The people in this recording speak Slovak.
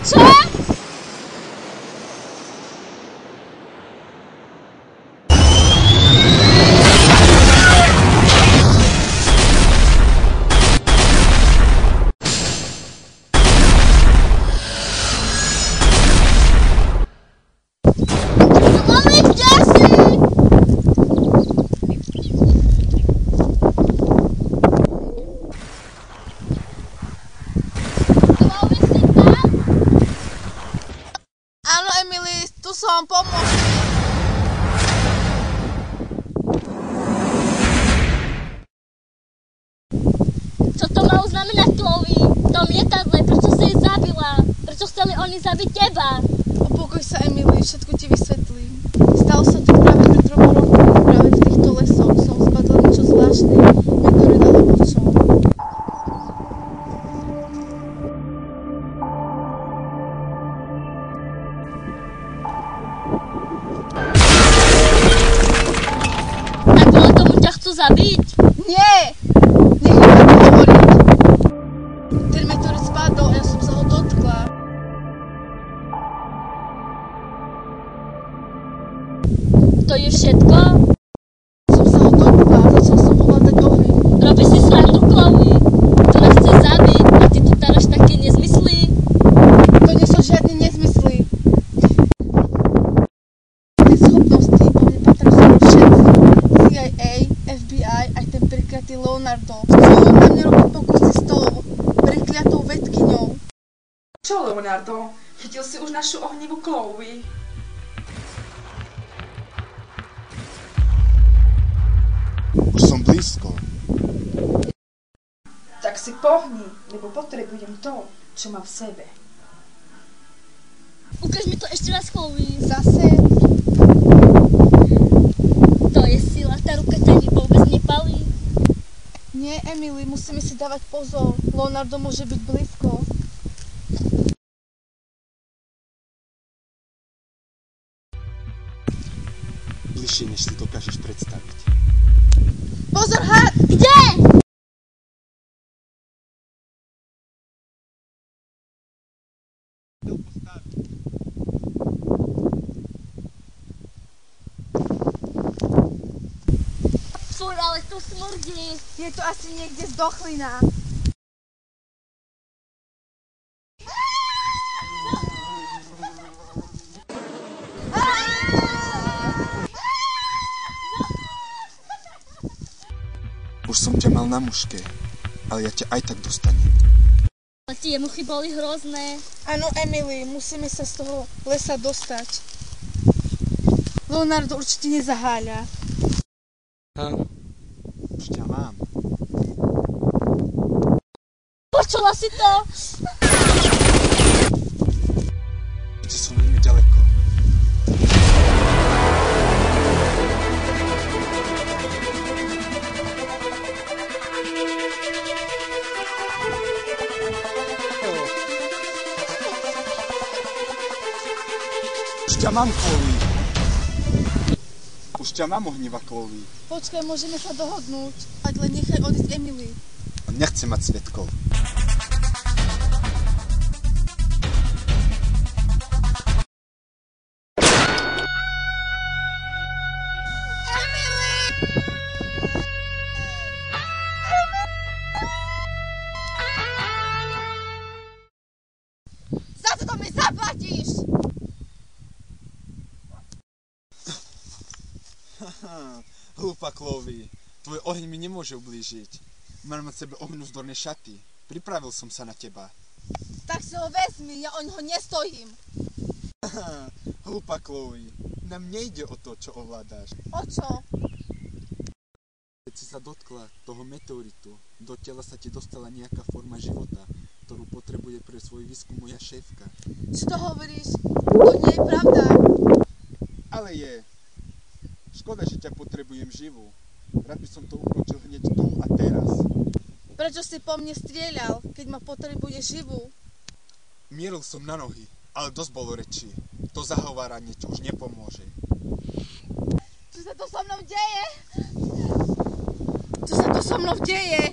Čo? Áno, Emily, tu som, pomôž. Čo to malo znamenať, Chloe? V tom lietadle, prečo si ich zabila? Prečo chceli oni zabiť teba? Upokoj sa, Emily, všetko ti vysvetlím. Stalo sa to práve pred 3 rokmi. Práve v týchto lesoch som zbadla niečo zvláštne, ktoré dalo očom. Tak kvôli tomu ťa chcú zabiť? Nie! Nechaj ma to hovoriť. Ten meteorit spadol a ja som sa ho dotkla. To je všetko? Som sa ho dotkla a začal som ovládať oheň. Robíš si srandu, Chloe? To nás chce zabiť a ty tu taráš také nezmysly? To nie sú žiadne nezmysly. Tie schopnosti po mne patrí všetci. CIA, FBI, aj ten prekliatý Leonardo. Chcú na mne robiť pokusy s tou prekliatou vedkyňou. Čo, Leonardo? Chytil si už našu ohnivú Chloe? Už som blízko. Tak si pohni, lebo potrebujem to, čo má v sebe. Ukáž mi to ešte raz, Chloe. Zase? To je sila, tá ruka ťa ani vôbec nepalí. Nie, Emily, musíme si dávať pozor. Leonardo môže byť blízko. Bližšie, než si dokážeš predstaviť. Pozor, had! Kde? Fúr, ale tu smrdí. Je to asi niekde zdochlina. Už som ťa mal na muške, ale ja ťa aj tak dostanem. Ale tie muchy boli hrozné. Áno, Emily, musíme sa z toho lesa dostať. Leonardo určite nezaháľa. Už ťa mám. Počula si to? Ešte som veľmi ďaleko. Už ťa mám, Chloe. Už ťa mám, ohnivá Chloe. Počkaj, môžeme sa dohodnúť. Ať len nechaj odísť Emily. Nechcem mať svedkov. Za to mi zaplatíš! Hlúpa Chloe, tvoj oheň mi nemôže ublížiť. Mám na sebe ohňuzdorné šaty. Pripravil som sa na teba. Tak si ho vezmi, ja o ňoho nestojím. Hlúpa Chloe, nám nejde o to, čo ovládáš. O čo? Keď si sa dotkla toho meteoritu, do tela sa ti dostala nejaká forma života, ktorú potrebuje pre svoj výskum moja šéfka. Čo to hovoríš? To nie je pravda. Ale je. Škoda, že ťa potrebujem živú. Rád by som to ukončil hneď tu a teraz. Prečo si po mne strieľal, keď ma potrebuje živú? Mieril som na nohy, ale dosť bolo rečí. To zahováranie ti už nepomôže. Čo sa to so mnou deje? Čo sa to so mnou deje?